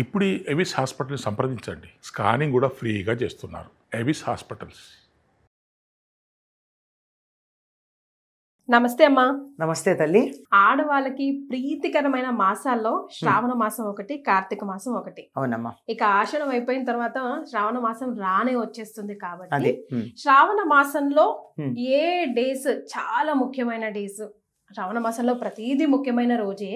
ఇప్పుడు ఈ ఎవిస్ హాస్పిటల్ని సంప్రదించండి. స్కానింగ్ కూడా ఫ్రీగా చేస్తున్నారు. Avis hospitals. నమస్తే అమ్మా. నమస్తే తల్లి. ఆడవాళ్ళకి ప్రీతికరమైన మాసాల్లో శ్రావణ మాసం ఒకటి, కార్తీక మాసం ఒకటి. అవునమ్మా. ఇక ఆషాఢం అయిపోయిన తర్వాత శ్రావణ మాసం రానే వచ్చేస్తుంది కాబట్టి అదే శ్రావణ మాసంలో ఏ డేస్ చాలా ముఖ్యమైన డేస్. శ్రావణ మాసంలో ప్రతిదీ ముఖ్యమైన రోజే.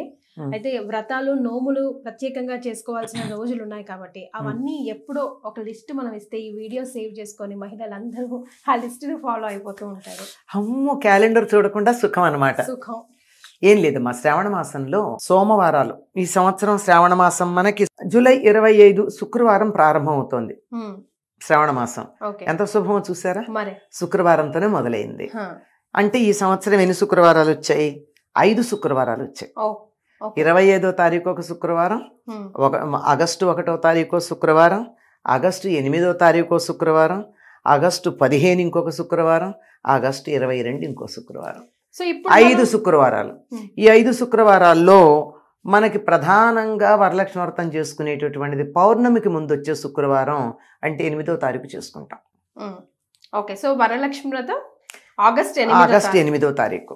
అయితే వ్రతాలు నోములు ప్రత్యేకంగా చేసుకోవాల్సిన రోజులు ఉన్నాయి కాబట్టి అవన్నీ ఎప్పుడో ఒక లిస్ట్ మనం ఇస్తే ఈ వీడియో సేవ్ చేసుకొని మహిళలందరూ ఆ లిస్ట్ ని ఫాలో అయిపోతూ ఉంటారు. అమ్మో, క్యాలెండర్ చూడకుండా సుఖం అన్నమాట. సుఖం ఏం లేదమ్మా. శ్రావణ మాసంలో సోమవారాలు. ఈ సంవత్సరం శ్రావణ మాసం మనకి జూలై 25 శుక్రవారం ప్రారంభం అవుతోంది. శ్రావణ మాసం ఎంత శుభమో చూసారా. మరి శుక్రవారంతోనే మొదలైంది. అంటే ఈ సంవత్సరం ఎన్ని శుక్రవారాలు వచ్చాయి? 5 శుక్రవారాలు వచ్చాయి. 25వ తారీఖు ఒక శుక్రవారం, ఆగస్టు 1వ తారీఖు శుక్రవారం, ఆగస్టు 8వ తారీఖు శుక్రవారం, ఆగస్టు 15 ఇంకొక శుక్రవారం, ఆగస్టు 22 ఇంకో శుక్రవారం. సో ఇప్పుడు 5 శుక్రవారాలు. ఈ 5 శుక్రవారాల్లో మనకి ప్రధానంగా వరలక్ష్మి వ్రతం చేసుకునేటటువంటిది పౌర్ణమికి ముందు వచ్చే శుక్రవారం, అంటే 8వ తారీఖు చేసుకుంటాం. ఓకే. సో వరలక్ష్మి వ్రతం ఆగస్ట్ 8వ తారీఖు.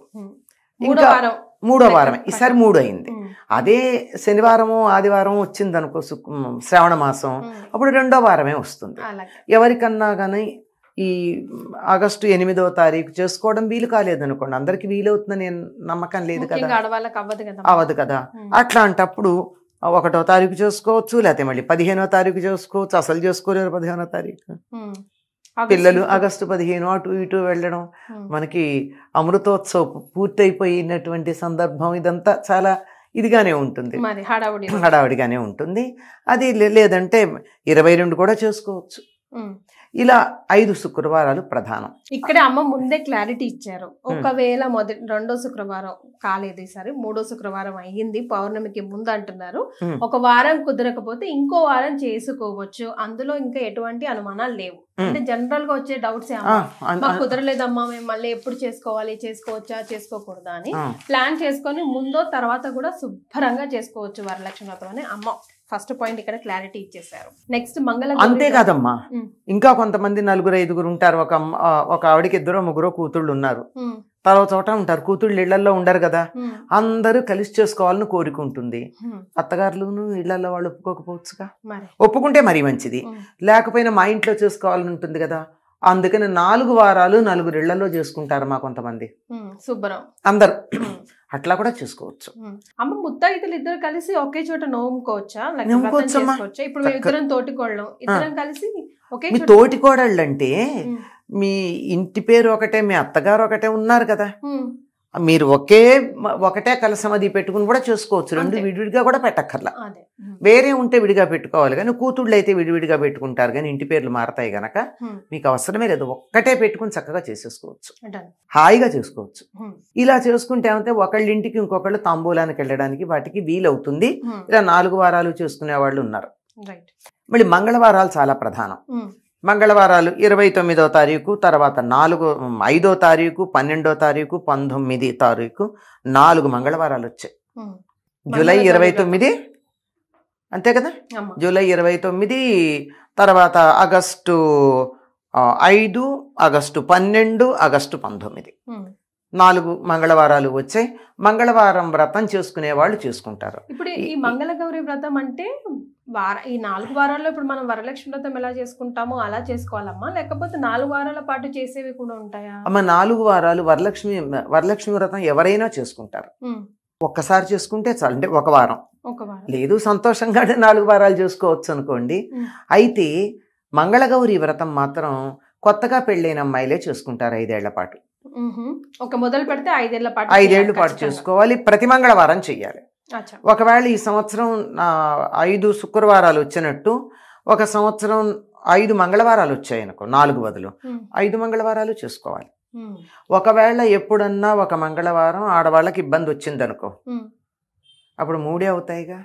మూడో వారమే. ఈసారి 3 అయింది. అదే శనివారము ఆదివారం వచ్చింది అనుకో శ్రావణ మాసం, అప్పుడు 2వ వారమే వస్తుంది. ఎవరికన్నా కానీ ఈ ఆగస్టు 8వ తారీఖు చేసుకోవడం వీలు కాలేదనుకోండి, అందరికి వీలవుతుందని నమ్మకం లేదు కదా, అవ్వదు కదా. అట్లాంటప్పుడు 1వ తారీఖు చేసుకోవచ్చు, లేకపోతే మళ్ళీ 15వ తారీఖు చేసుకోవచ్చు. అసలు చేసుకోలేరు 15వ తారీఖు. పిల్లలు ఆగస్టు 15 అటు ఇటు వెళ్ళడం, మనకి అమృతోత్సవం పూర్తయిపోయినటువంటి సందర్భం, ఇదంతా చాలా ఇదిగానే ఉంటుంది, హడావుడిగానే ఉంటుంది. అది లేదంటే 22 కూడా చేసుకోవచ్చు. ఇలా 5 శుక్రవారాలు ప్రధానం. ఇక్కడ అమ్మ ముందే క్లారిటీ ఇచ్చారు. ఒకవేళ రెండో శుక్రవారం కాలేదు, ఈసారి 3వ శుక్రవారం అయ్యింది, పౌర్ణమికి ముందు అంటున్నారు. ఒక వారం కుదరకపోతే ఇంకో వారం చేసుకోవచ్చు. అందులో ఇంకా ఎటువంటి అనుమానాలు లేవు. అంటే జనరల్ గా వచ్చే డౌట్స్ మాకు కుదరలేదమ్మా, మేము మళ్ళీ ఎప్పుడు చేసుకోవాలి, చేసుకోవచ్చా చేసుకోకూడదా అని ప్లాన్ చేసుకొని ముందో తర్వాత కూడా శుభ్రంగా చేసుకోవచ్చు వరలక్ష్మి వ్రతం అని అమ్మ ఫస్ట్ పాయింట్ ఇక్కడ క్లారిటీ ఇచ్చేసారు. నెక్స్ట్ మంగళ. అంతేకాదమ్మా, ఇంకా కొంతమంది 4-5 ఉంటారు. ఒక ఆవిడకి 2-3 కూతుళ్ళు ఉన్నారు. తర్వాత చోట ఉంటారు. కూతుళ్ళు ఇళ్లలో ఉండరు కదా, అందరూ కలిసి చేసుకోవాలని కోరుకుంటుంది. అత్తగారులను ఇళ్లలో వాళ్ళు ఒప్పుకోకపోవచ్చుగా. ఒప్పుకుంటే మరీ మంచిది, లేకపోయినా మా ఇంట్లో చేసుకోవాలని ఉంటుంది కదా. అందుకని 4 వారాలు 4 ఇళ్లలో చేసుకుంటారు మా కొంతమంది. శుభ్రం అందరు అట్లా కూడా చేసుకోవచ్చు. అమ్మ ముత్తైదులు ఇద్దరు కలిసి ఒకే చోట నోముకోవచ్చా? ఇప్పుడు ఇద్దరం తోటికోళ్ళం, ఇద్దరం కలిసి ఒకే తోటికోడళ్ళు అంటే మీ ఇంటి పేరు ఒకటే, మీ అత్తగారు ఒకటే ఉన్నారు కదా, మీరు ఒకటే కలసమది పెట్టుకుని కూడా చేసుకోవచ్చు. 2 విడివిడిగా కూడా పెట్టక్కర్లా. వేరే ఉంటే విడిగా పెట్టుకోవాలి, కానీ కూతుళ్ళు అయితే విడివిడిగా పెట్టుకుంటారు, కానీ ఇంటి పేర్లు మారతాయి గనక మీకు అవసరమే లేదు. ఒక్కటే పెట్టుకుని చక్కగా చేసేసుకోవచ్చు, హాయిగా చేసుకోవచ్చు. ఇలా చేసుకుంటే ఏమంటే ఒకళ్ళింటికి ఇంకొకళ్ళు తాంబూలానికి వెళ్ళడానికి వాటికి వీలవుతుంది. ఇలా 4 వారాలు చేసుకునే వాళ్ళు ఉన్నారు. మళ్ళీ మంగళవారాలు చాలా ప్రధానం. మంగళవారాలు 29వ తారీఖు, తర్వాత 5వ తారీఖు, 12వ తారీఖు, 19వ తారీఖు, 4 మంగళవారాలు వచ్చాయి. జూలై 29 అంతే కదా, జూలై 29, తర్వాత ఆగస్టు 5, ఆగస్టు 12, ఆగస్టు 19, 4 మంగళవారాలు వచ్చాయి. మంగళవారం వ్రతం చేసుకునే వాళ్ళు చేసుకుంటారు. ఇప్పుడు ఈ మంగళగౌరి వ్రతం అంటే ఈ 4 వారాల్లో ఇప్పుడు మనం వరలక్ష్మి వ్రతం ఎలా చేసుకుంటామో అలా చేసుకోవాలమ్మా, లేకపోతే 4 వారాల పాటు చేసేవి కూడా ఉంటాయా? అమ్మ 4 వారాలు వరలక్ష్మి వ్రతం ఎవరైనా చేసుకుంటారు. ఒక్కసారి చేసుకుంటే చాలు, అంటే ఒక వారం లేదు సంతోషంగా 4 వారాలు చేసుకోవచ్చు అనుకోండి. అయితే మంగళగౌరి వ్రతం మాత్రం కొత్తగా పెళ్ళైన అమ్మాయిలే చేసుకుంటారు 5 ఏళ్ల పాటు. మొదలు పెడితే 5 ఏళ్ల పాటు చేసుకోవాలి. ప్రతి మంగళవారం చెయ్యాలి. ఒకవేళ ఈ సంవత్సరం 5 శుక్రవారాలు వచ్చినట్టు ఒక సంవత్సరం 5 మంగళవారాలు వచ్చాయి అనుకో, 4 బదులు 5 మంగళవారాలు చేసుకోవాలి. ఒకవేళ ఎప్పుడన్నా ఒక మంగళవారం ఆడవాళ్ళకి ఇబ్బంది వచ్చింది అనుకో, అప్పుడు 3 అవుతాయిగా.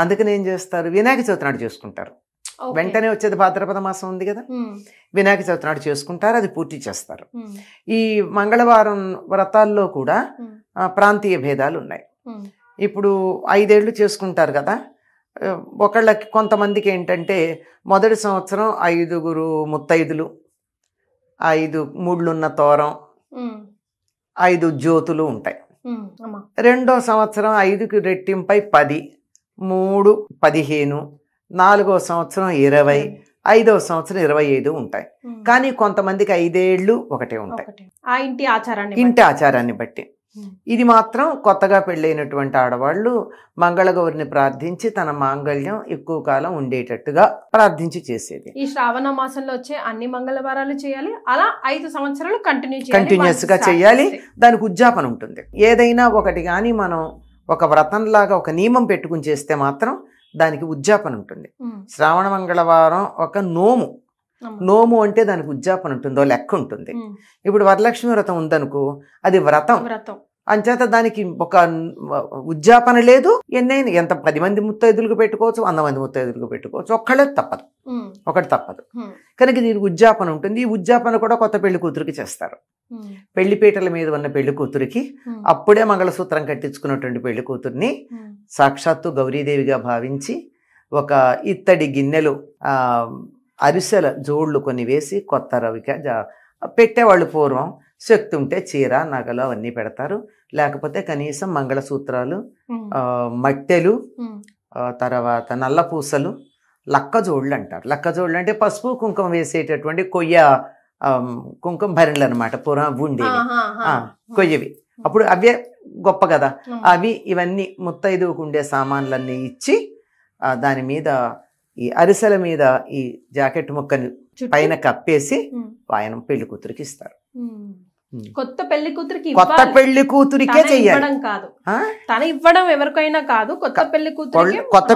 అందుకని ఏం చేస్తారు, వినాయక చవితి నాడు చేసుకుంటారు. వెంటనే వచ్చేది భాద్రపద మాసం ఉంది కదా, వినాయక చవితి నాడు చేసుకుంటారు, అది పూర్తి చేస్తారు. ఈ మంగళవారం వ్రతాల్లో కూడా ప్రాంతీయ భేదాలు ఉన్నాయి. ఇప్పుడు 5 ఏళ్ళు చేసుకుంటారు కదా, ఒకళ్ళకి కొంతమందికి ఏంటంటే మొదటి సంవత్సరం 5 ముత్తైదులు, 5 ముళ్ళున్న తోరం, 5 జ్యోతులు ఉంటాయి. రెండో సంవత్సరం 5కి రెట్టింపై 10, 3 15, 4వ సంవత్సరం 20, 5వ సంవత్సరం 25 ఉంటాయి. కానీ కొంతమందికి 5 ఏళ్ళు ఒకటే ఉంటాయి, ఇంటి ఆచారాన్ని బట్టి. ఇది మాత్రం కొత్తగా పెళ్ళైనటువంటి ఆడవాళ్ళు మంగళగౌరిని ప్రార్థించి తన మాంగళ్యం ఎక్కువ కాలం ఉండేటట్టుగా ప్రార్థించి చేసేది. ఈ శ్రావణ మాసంలో వచ్చే అన్ని మంగళవారాలు చేయాలి, అలా 5 సంవత్సరాలు కంటిన్యూస్ గా చేయాలి. దానికి ఉద్యాపన ఉంటుంది. ఏదైనా ఒకటి కానీ మనం ఒక వ్రతంలాగా ఒక నియమం పెట్టుకుని చేస్తే మాత్రం దానికి ఉద్యాపన ఉంటుంది. శ్రావణ మంగళవారం ఒక నోము అంటే దానికి ఉద్యాపన ఉంటుందో లెక్క ఉంటుంది. ఇప్పుడు వరలక్ష్మి వ్రతం ఉందనుకో, అది వ్రతం అంచేత దానికి ఒక ఉద్యాపన లేదు. ఎంత 10 మంది ముత్తైదులకు పెట్టుకోవచ్చు, 100 మంది ముత్తైదులకు పెట్టుకోవచ్చు, ఒకటి తప్పదు. కనుక దీనికి ఉద్యాపన ఉంటుంది. ఈ ఉద్యాపన కూడా కొత్త పెళ్లి కూతురికి చేస్తారు. పెళ్లిపీటల మీద ఉన్న పెళ్లి కూతురికి అప్పుడే మంగళసూత్రం కట్టించుకున్నటువంటి పెళ్లి కూతుర్ని సాక్షాత్తు గౌరీదేవిగా భావించి ఒక ఇత్తడి గిన్నెలు అరిసెల జోళ్లు కొన్ని వేసి కొత్త రవిక పెట్టేవాళ్ళు. పూర్వం శక్తి ఉంటే చీర, నగలు అవన్నీ పెడతారు. లేకపోతే కనీసం మంగళసూత్రాలు, మట్టెలు, తర్వాత నల్లపూసలు, లక్కజోళ్ళు అంటారు. లక్కజోళ్ళు అంటే పసుపు కుంకుమ వేసేటటువంటి కుంకుమ భరణులు అనమాట. పూర్వం ఉండేవి కొయ్యవి. అప్పుడు అవే గొప్ప కదా. ఇవన్నీ ముత్తైదువుకు ఉండే సామాన్లన్నీ ఇచ్చి దాని మీద ఈ అరిసెల మీద ఈ జాకెట్ ముక్కని పైన కప్పేసి ఆయన పెళ్లి కూతురికి ఇస్తారు. కొత్త పెళ్లి కూతురికే చెయ్యాలి, తను ఇవ్వడం ఎవరికైనా కాదు. కొత్త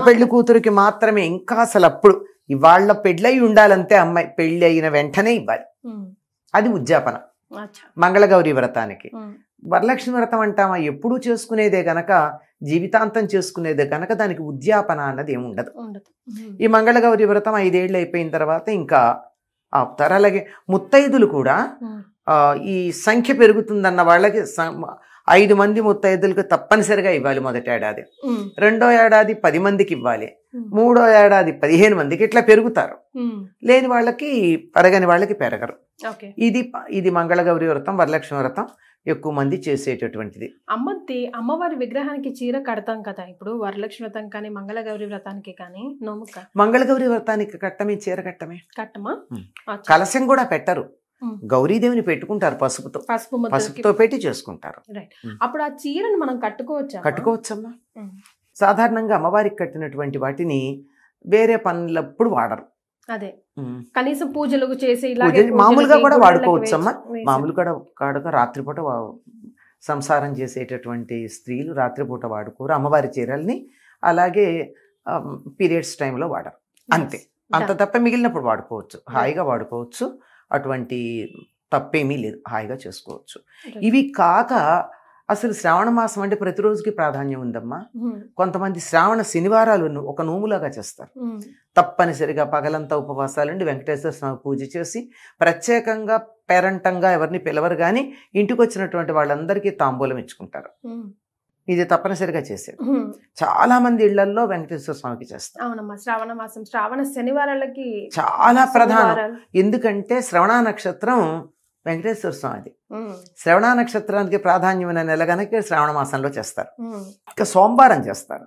పెళ్లి కూతురికి మాత్రమే. ఇంకా అసలు అప్పుడు ఇవాళ పెళ్ళై ఉండాలంతే. అమ్మాయి పెళ్లి అయిన వెంటనే ఇవ్వాలి. అది ఉద్యాపన మంగళగౌరి వ్రతానికి. వరలక్ష్మి వ్రతం అంటామా, ఎప్పుడూ చేసుకునేదే గనక, జీవితాంతం చేసుకునేదే కనుక దానికి ఉద్యాపన అన్నది ఏమి ఉండదు. ఈ మంగళగౌరి వ్రతం 5 ఏళ్ళు అయిపోయిన తర్వాత ఇంకా ఆపుతారు. అలాగే ముత్తైదులు కూడా ఈ సంఖ్య పెరుగుతుందన్న వాళ్ళకి 5 మంది ముత్తైదులకు తప్పనిసరిగా ఇవ్వాలి మొదటి ఏడాది. రెండో ఏడాది 10 మందికి ఇవ్వాలి. మూడో ఏడాది 15 మందికి. ఇట్లా పెరుగుతారు. లేని వాళ్ళకి పెరగని వాళ్ళకి పెరగరు. ఇది మంగళగౌరి వ్రతం, వరలక్ష్మి వ్రతం ఎక్కువ మంది చేసేటటువంటిది. అమ్మవారి విగ్రహానికి చీర కడతాం కదా. ఇప్పుడు వరలక్ష్మి వ్రతం కానీ మంగళగౌరి వ్రతానికి కానీ మంగళగౌరి వ్రతానికి కట్టమే, చీర కట్టమా. కలశం కూడా పెట్టరు. గౌరీదేవిని పెట్టుకుంటారు పసుపుతో పెట్టి చేసుకుంటారు. అప్పుడు ఆ చీరను మనం కట్టుకోవచ్చమ్మా. సాధారణంగా అమ్మవారికి కట్టినటువంటి వాటిని వేరే పనులప్పుడు వాడరు. అదే కనీసం పూజలు చేసి మామూలుగా కూడా వాడుకోవచ్చమ్మా. మామూలుగా రాత్రిపూట సంసారం చేసేటటువంటి స్త్రీలు రాత్రిపూట వాడుకోరు అమ్మవారి చీరల్ని. అలాగే పీరియడ్స్ టైంలో వాడరు, అంతే. అంత తప్ప మిగిలినప్పుడు వాడుకోవచ్చు, హాయిగా వాడుకోవచ్చు. అటువంటి తప్పేమీ లేదు, హాయిగా చేసుకోవచ్చు. ఇవి కాక అసలు శ్రావణ మాసం అంటే ప్రతిరోజుకి ప్రాధాన్యం ఉందమ్మా. కొంతమంది శ్రావణ శనివారాలు ఒక నోములాగా చేస్తారు. తప్పనిసరిగా పగలంతా ఉపవాసాలుండి వెంకటేశ్వర స్వామి పూజ చేసి ప్రత్యేకంగా పేరంటంగా ఎవరిని పిలవరు కానీ ఇంటికి వచ్చినటువంటి వాళ్ళందరికీ తాంబూలం ఇచ్చుకుంటారు. ఇది తప్పనిసరిగా చేసేది. చాలా మంది ఇళ్లలో వెంకటేశ్వర స్వామికి చేస్తారు. శ్రావణ మాసం శ్రావణ శనివారాలకి చాలా ప్రధానం. ఎందుకంటే శ్రవణ నక్షత్రం వెంకటేశ్వర స్వామిది. శ్రవణ నక్షత్రానికి ప్రాధాన్యమైన నెల కనుక శ్రావణ మాసంలో చేస్తారు. ఇంకా సోమవారం చేస్తారు.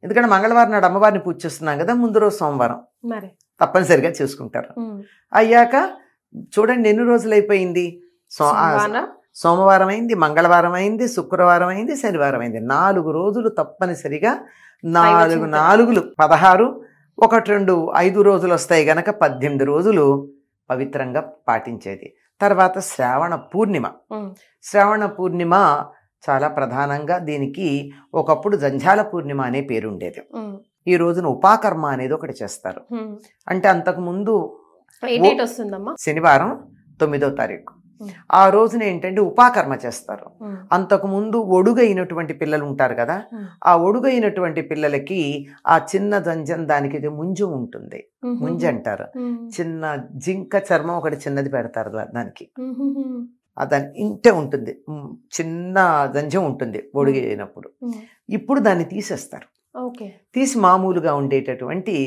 ఎందుకంటే మంగళవారం నాడు అమ్మవారిని పూజ చేస్తున్నాం కదా, ముందు రోజు సోమవారం తప్పనిసరిగా చేసుకుంటారు. అయ్యాక చూడండి ఎన్ని రోజులు అయిపోయింది. సోమవారం అయింది, మంగళవారం అయింది, శుక్రవారం అయింది, శనివారం అయింది. 4 రోజులు తప్పనిసరిగా 4 4 16, 1 2 5 రోజులు వస్తాయి గనక 18 రోజులు పవిత్రంగా పాటించేది. తర్వాత శ్రావణ పూర్ణిమ చాలా ప్రధానంగా. దీనికి ఒకప్పుడు జంఝాల పూర్ణిమ అనే పేరు ఉండేది. ఈ రోజున ఉపాకర్మ అనేది ఒకటి చేస్తారు. అంటే అంతకుముందు శనివారం 9వ తారీఖు ఆ రోజున ఏంటంటే ఉపాకర్మ చేస్తారు. అంతకుముందు ఒడుగైనటువంటి పిల్లలు ఉంటారు కదా, ఆ ఒడుగైనటువంటి పిల్లలకి ఆ చిన్న జంజం, దానికి ముంజు ఉంటుంది, ముంజు అంటారు. చిన్న జింక చర్మం ఒకటి చిన్నది పెడతారు దానికి. దాని ఇంటే ఉంటుంది, చిన్న జంజం ఉంటుంది ఒడుగు అయినప్పుడు. ఇప్పుడు దాన్ని తీసేస్తారు. ఓకే. తీసి మామూలుగా ఉండేటటువంటి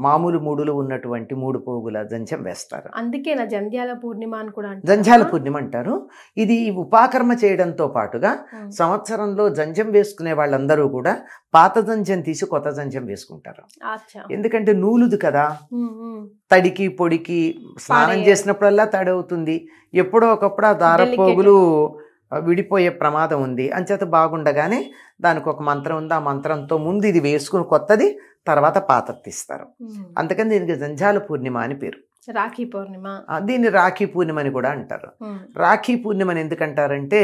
మామూలు మూడులు ఉన్నటువంటి 3 పోగుల జంధ్యం వేస్తారు. అందుకేనా జంధ్యాల పూర్ణిమ అని కూడా అంటారు? జంధ్యాల పూర్ణిమ అంటారు. ఇది ఉపాకర్మ చేయడంతో పాటుగా సంవత్సరంలో జంధ్యం వేసుకునే వాళ్ళందరూ కూడా పాత జంధ్యం తీసి కొత్త జంధ్యం వేసుకుంటారు. ఎందుకంటే నూలుది కదా, తడికి పొడికి స్నానం చేసినప్పుడల్లా తడి అవుతుంది. ఎప్పుడో ఒకప్పుడు ఆ దారపోగులు విడిపోయే ప్రమాదం ఉంది. అంచేత బాగుండగానే దానికి ఒక మంత్రం ఉంది. ఆ మంత్రంతో ముందు ఇది వేసుకుని కొత్తది, తర్వాత పాతది తీస్తారు. అందుకని దీనికి జంధ్యాల పూర్ణిమ అని పేరు. రాఖీ పూర్ణిమ, దీన్ని రాఖీ పూర్ణిమ అని కూడా అంటారు. రాఖీ పూర్ణిమని ఎందుకంటారంటే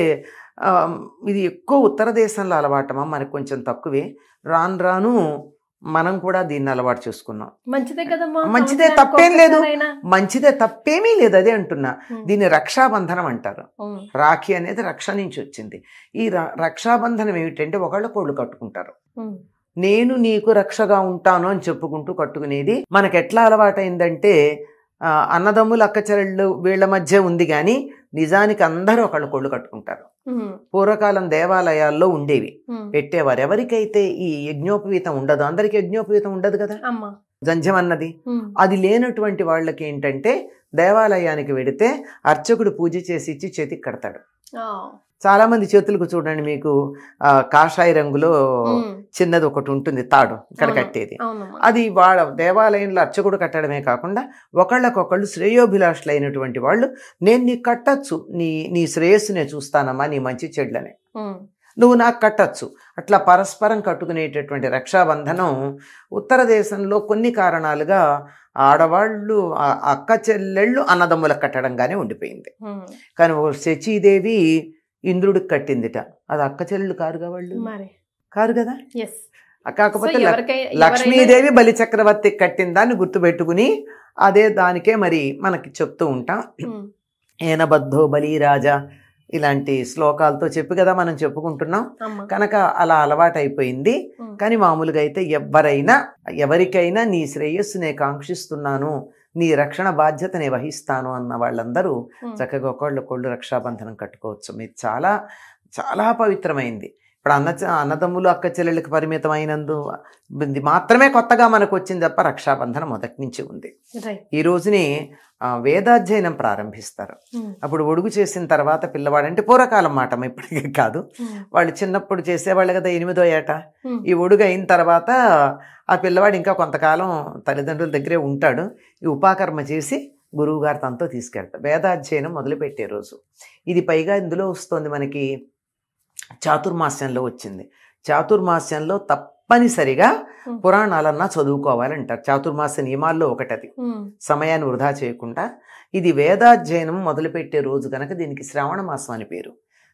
ఇది ఎక్కువ ఉత్తర దేశంలో అలవాటమా, మనకు కొంచెం తక్కువే. రాను రాను మనం కూడా దీన్ని అలవాటు చేసుకున్నాం. మంచిదే కదమ్మా, మంచిదే, తప్పేం లేదు, మంచిదే, తప్పేమీ లేదు. అదే అంటున్నా. దీన్ని రక్షాబంధనం అంటారు. రాఖీ అనేది రక్ష నుంచి వచ్చింది. ఈ రక్షాబంధనం ఏమిటంటే ఒకళ్ళకొళ్ళు కట్టుకుంటారు. నేను నీకు రక్షగా ఉంటాను అని చెప్పుకుంటూ కట్టుకునేది. మనకు ఎట్లా అలవాటైందంటే అన్నదమ్ములు అక్క చెల్లెళ్ళు వీళ్ళ మధ్య ఉంది కానీ నిజానికి అందరూ ఒకళ్ళకొళ్ళు కట్టుకుంటారు. పూర్వకాలం దేవాలయాల్లో ఉండేవి, పెట్టేవారు. ఎవరికైతే ఈ యజ్ఞోపవీతం ఉండదు, అందరికి యజ్ఞోపవీతం ఉండదు కదా జంధ్యం అన్నది. అది లేనటువంటి వాళ్ళకి ఏంటంటే దేవాలయానికి వెడితే అర్చకుడు పూజ చేసి ఇచ్చి చేతికి కడతాడు. చాలా మంది చేతులకు చూడండి, మీకు కాషాయ రంగులో చిన్నది ఒకటి ఉంటుంది, తాడు ఇక్కడ కట్టేది. అది వాళ్ళ దేవాలయంలో అర్చకుడు కట్టడమే కాకుండా ఒకళ్ళకొకళ్ళు శ్రేయోభిలాషులైనటువంటి వాళ్ళు, నేను నీకు కట్టచ్చు, నీ శ్రేయస్సు నేను చూస్తానమ్మా, నీ మంచి చెడ్లని నువ్వు నాకు కట్టచ్చు. అట్లా పరస్పరం కట్టుకునేటటువంటి రక్షాబంధనం ఉత్తర దేశంలో కొన్ని కారణాలుగా ఆడవాళ్ళు అక్క చెల్లెళ్ళు అన్నదమ్ములకు కట్టడంగానే ఉండిపోయింది. కానీ శచీదేవి ఇంద్రుడికి కట్టిందిట, అది అక్క చెల్లెళ్ళు కారుగా, వాళ్ళు కారు కదా. కాకపోతే లక్ష్మీదేవి బలి చక్రవర్తికి కట్టిన దాన్ని గుర్తుపెట్టుకుని అదే దానికే మరి మనకి చెప్తూ ఉంటాం. ఏనబద్ధో బలిరాజా ఇలాంటి శ్లోకాలతో చెప్పి కదా మనం చెప్పుకుంటున్నాం. కనుక అలా అలవాటు అయిపోయింది. కానీ మామూలుగా అయితే ఎవరికైనా నీ శ్రేయస్సు నేను కాంక్షిస్తున్నాను, నీ రక్షణ బాధ్యతని వహిస్తాను అన్న వాళ్ళందరూ చక్కగా ఒకళ్ళొకళ్ళు రక్షాబంధనం కట్టుకోవచ్చు. మీరు చాలా చాలా పవిత్రమైంది. ఇప్పుడు అన్నదమ్ములు అక్క చెల్లెళ్ళకి పరిమితమైనందు మాత్రమే కొత్తగా మనకు వచ్చింది తప్ప రక్షాబంధనం మొదటి నుంచి ఉంది. ఈ రోజుని వేదాధ్యయనం ప్రారంభిస్తారు. అప్పుడు ఒడుగు చేసిన తర్వాత పిల్లవాడు, అంటే పూర్వకాలం మాట, ఇప్పటికీ కాదు, వాళ్ళు చిన్నప్పుడు చేసేవాళ్ళు కదా 8వ ఏట. ఈ ఒడుగు అయిన తర్వాత ఆ పిల్లవాడు ఇంకా కొంతకాలం తల్లిదండ్రుల దగ్గరే ఉంటాడు. ఈ ఉపాకర్మ చేసి గురువు గారు తనతో తీసుకెళ్తారు. వేదాధ్యయనం మొదలుపెట్టే రోజు ఇది. పైగా ఇందులో వస్తుంది మనకి చాతుర్మాస్యంలో వచ్చింది. చాతుర్మాస్యంలో తప్పనిసరిగా పురాణాలన్నా చదువుకోవాలంటారు. చాతుర్మాస నియమాల్లో ఒకటది, సమయాన్ని వృధా చేయకుండా. ఇది వేదాధ్యయనం మొదలుపెట్టే రోజు కనుక దీనికి శ్రావణ మాసం అని పేరు.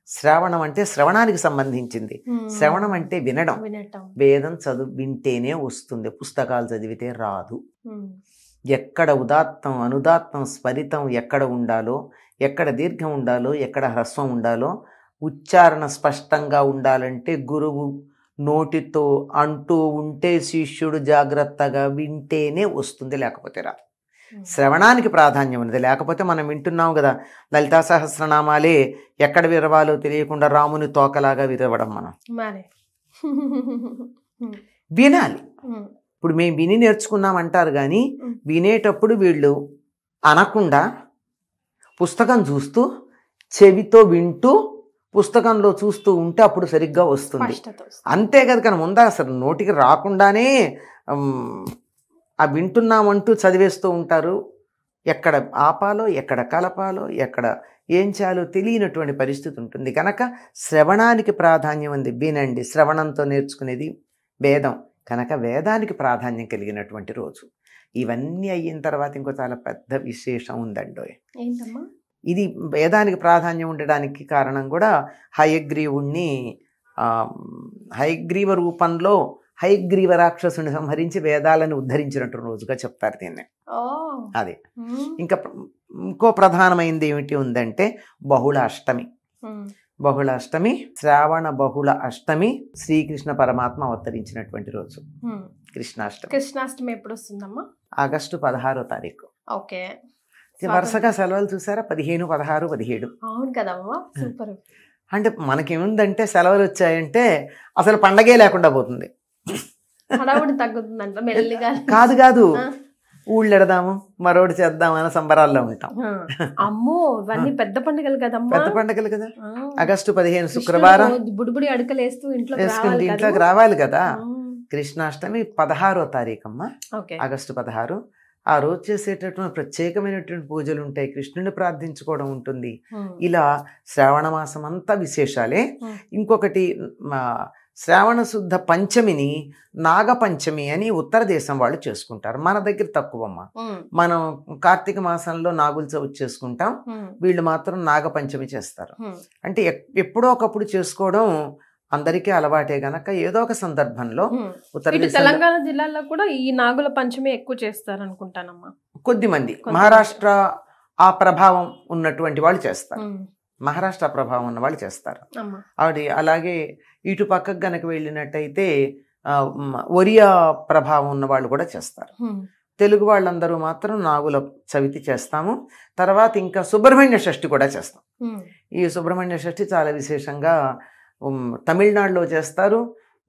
శ్రావణం అంటే శ్రవణానికి సంబంధించింది. శ్రవణం అంటే వినడం. వేదం వింటేనే వస్తుంది, పుస్తకాలు చదివితే రాదు. ఎక్కడ ఉదాత్తం అనుదాత్తం స్ఫరితం ఎక్కడ ఉండాలో, ఎక్కడ దీర్ఘం ఉండాలో, ఎక్కడ హ్రస్వం ఉండాలో, ఉచ్చారణ స్పష్టంగా ఉండాలంటే గురువు నోటితో అంటూ ఉంటే శిష్యుడు జాగ్రత్తగా వింటేనే వస్తుంది, లేకపోతే రాదు. శ్రవణానికి ప్రాధాన్యం ఉన్నది. లేకపోతే మనం వింటున్నాం కదా, లలితా సహస్రనామాలే ఎక్కడ విరవాలో తెలియకుండా రాముని తోకలాగా విరవడం. మనం వినాలి. ఇప్పుడు మేము విని నేర్చుకున్నాం అంటారు కానీ వినేటప్పుడు వీళ్ళు అనకుండా పుస్తకం చూస్తూ చెవితో వింటూ పుస్తకంలో చూస్తూ ఉంటే అప్పుడు సరిగ్గా వస్తుంది. అంతే కదా. కానీ ముందా అసలు నోటికి రాకుండానే ఆ వింటున్నామంటూ చదివేస్తూ ఉంటారు. ఎక్కడ ఆపాలో, ఎక్కడ కలపాలో, ఎక్కడ ఏం చేయాలో తెలియనటువంటి పరిస్థితి ఉంటుంది. కనుక శ్రవణానికి ప్రాధాన్యం ఉంది. వినండి, శ్రవణంతో నేర్చుకునేది వేదం కనుక వేదానికి ప్రాధాన్యం కలిగినటువంటి రోజు. ఇవన్నీ అయిన తర్వాత ఇంకో చాలా పెద్ద విశేషం ఉందండో. ఇది వేదానికి ప్రాధాన్యం ఉండడానికి కారణం కూడా హయగ్రీవుణ్ణి హయగ్రీవ రూపంలో హయగ్రీవ రాక్షసుని సంహరించి వేదాలను ఉద్ధరించినట్టు రోజుగా చెప్తారు దీన్ని. అదే ఇంకా ఇంకో ప్రధానమైనది ఏమిటి ఉందంటే బహుళ అష్టమి. బహుళ అష్టమి, శ్రావణ బహుళ అష్టమి, శ్రీకృష్ణ పరమాత్మ అవతరించినటువంటి రోజు కృష్ణాష్టమి. కృష్ణాష్టమి ఎప్పుడు వస్తుందమ్మా? ఆగస్టు 16వ తారీఖు. ఓకే. వరుసగా సెలవులు చూసారా, 15, 16, 17. అవును కదమ్మా, సూపర్. అంటే మనకేముందంటే సెలవులు వచ్చాయంటే అసలు పండగే లేకుండా పోతుంది. హడావుడి తగ్గుతుందంట మెల్లిగా. కాదు ఊళ్ళు ఎడదాము మరోటి చేద్దాం అని సంబరాల్లో ఉంటాం. అమ్మో ఇవన్నీ పెద్ద పండుగలు కదమ్మా. పెద్ద పండుగలు కదా. ఆగస్టు 15 శుక్రవారం బుడిబుడి అడుకలేస్తూ వేసుకుంటే ఇంట్లోకి రావాలి కదా. కృష్ణాష్టమి 16వ తారీఖు అమ్మ, ఓకే. ఆగస్టు 16. ఆ రోజు చేసేటటువంటి ప్రత్యేకమైనటువంటి పూజలు ఉంటాయి, కృష్ణుని ప్రార్థించుకోవడం ఉంటుంది. ఇలా శ్రావణ మాసం అంతా విశేషాలే. ఇంకొకటి శ్రావణ శుద్ధ పంచమిని నాగపంచమి అని ఉత్తర దేశం వాళ్ళు చేసుకుంటారు. మన దగ్గర తక్కువమ్మ. మనం కార్తీక మాసంలో నాగుల చవితి చేసుకుంటాం, వీళ్ళు మాత్రం నాగపంచమి చేస్తారు. అంటే ఎప్పుడో ఒకప్పుడు చేసుకోవడం అందరికీ అలవాటే గనక ఏదో ఒక సందర్భంలో తెలంగాణ జిల్లాలో కూడా ఈ నాగుల పంచమి ఎక్కువ చేస్తారు అనుకుంటానమ్మా. కొద్దిమంది మహారాష్ట్ర ఆ ప్రభావం ఉన్నటువంటి వాళ్ళు చేస్తారు, మహారాష్ట్ర ప్రభావం ఉన్న వాళ్ళు చేస్తారు. అది అలాగే ఇటు పక్కకు గనక వెళ్ళినట్టయితే ఒరియా ప్రభావం ఉన్న వాళ్ళు కూడా చేస్తారు. తెలుగు వాళ్ళందరూ మాత్రం నాగుల చవితి చేస్తాము. తర్వాత ఇంకా సుబ్రహ్మణ్య షష్ఠి కూడా చేస్తాం. ఈ సుబ్రహ్మణ్య షష్ఠి చాలా విశేషంగా తమిళనాడులో చేస్తారు,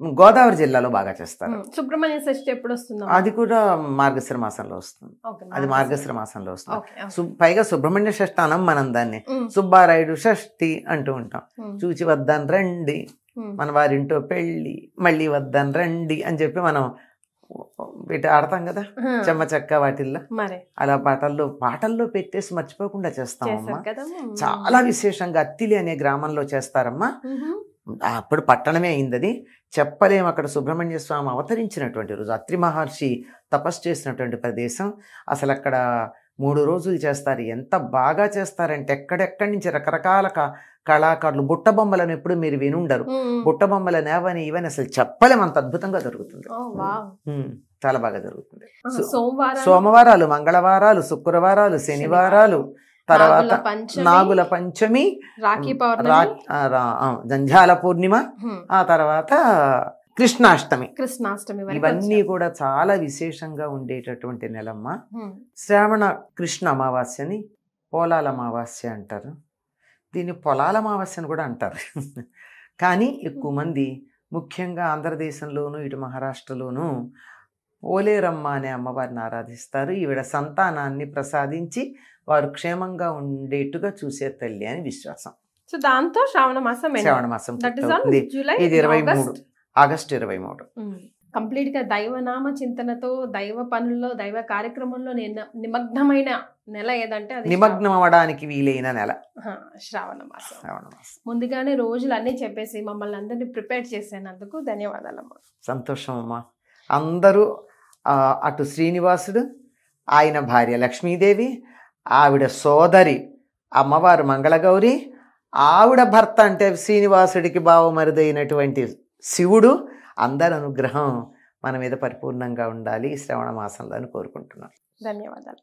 గోదావరి జిల్లాలో బాగా చేస్తారు. సుబ్రహ్మణ్య షష్ఠి ఎప్పుడు వస్తుంది? అది కూడా మార్గశిర మాసంలో వస్తుంది. అది మార్గశిర మాసంలో వస్తుంది. పైగా సుబ్రహ్మణ్య షష్ఠి అనం మనం దాన్ని సుబ్బారాయుడు షష్ఠి అంటూ ఉంటాం. చూచి వద్దాను రండి, మన వారింటో పెళ్ళి, మళ్ళీ వద్దాను రండి అని చెప్పి మనం వీటి ఆడతాం కదా చెమ్మ చెక్క వాటిల్లో. అలా పాటల్లో పెట్టేసి మర్చిపోకుండా చేస్తామమ్మా. చాలా విశేషంగా అత్తిలి అనే గ్రామంలో చేస్తారమ్మా. అప్పుడు పట్టణమే అయింది అది, చెప్పలేము. అక్కడ సుబ్రహ్మణ్య స్వామి అవతరించినటువంటి రోజు, అత్రి మహర్షి తపస్సు చేసినటువంటి ప్రదేశం. అసలు అక్కడ 3 రోజులు చేస్తారు. ఎంత బాగా చేస్తారంటే ఎక్కడెక్కడి నుంచి రకరకాల కళాకారులు, బుట్ట బొమ్మలను ఎప్పుడు మీరు వినుండరు. బుట్ట బొమ్మలను ఏవని ఇవని అసలు చెప్పలేము, అంత అద్భుతంగా జరుగుతుంది. చాలా బాగా జరుగుతుంది. సోమవారాలు, మంగళవారాలు, శుక్రవారాలు, శనివారాలు, తర్వాత నాగుల పంచమి, జంఝాల పూర్ణిమ, ఆ తర్వాత కృష్ణాష్టమి. ఇవన్నీ కూడా చాలా విశేషంగా ఉండేటటువంటి నెలమ్మ. శ్రావణ కృష్ణ అమావాస్యని పోలాల అమావాస్య అంటారు, దీన్ని పొలాల అమావాస్య అని కూడా అంటారు. కానీ ఎక్కువ మంది ముఖ్యంగా ఆంధ్రదేశంలోను ఇటు మహారాష్ట్రలోను పోలేరమ్మ అనే అమ్మవారిని ఆరాధిస్తారు. ఈవిడ సంతానాన్ని ప్రసాదించి వారు క్షేమంగా ఉండేట్టుగా చూసే తల్లి అని విశ్వాసం. సో దాంతో శ్రావణ మాసం ఇది 23 ఆగస్టు 23. కంప్లీట్ గా దైవనామ చింతనతో, దైవ పనుల్లో, దైవ కార్యక్రమంలో నిమగ్నమైన నెల ఏదంటే అది నిమగ్నం అవ్వడానికి వీలైన నెల శ్రావణ మాసం. ముందుగానే రోజులు అన్నీ చెప్పేసి మమ్మల్ని అందరినీ ప్రిపేర్ చేసేందుకు ధన్యవాదాలమ్మా. సంతోషం అమ్మా. అందరూ అటు శ్రీనివాసుడు, ఆయన భార్య లక్ష్మీదేవి, ఆవిడ సోదరి అమ్మవారు మంగళగౌరి, ఆవిడ భర్త అంటే శ్రీనివాసుడికి బావమరుదైనటువంటి శివుడు, అందరి అనుగ్రహం మన మీద పరిపూర్ణంగా ఉండాలి ఈ శ్రావణ మాసంలో అని కోరుకుంటున్నాను. ధన్యవాదాలు.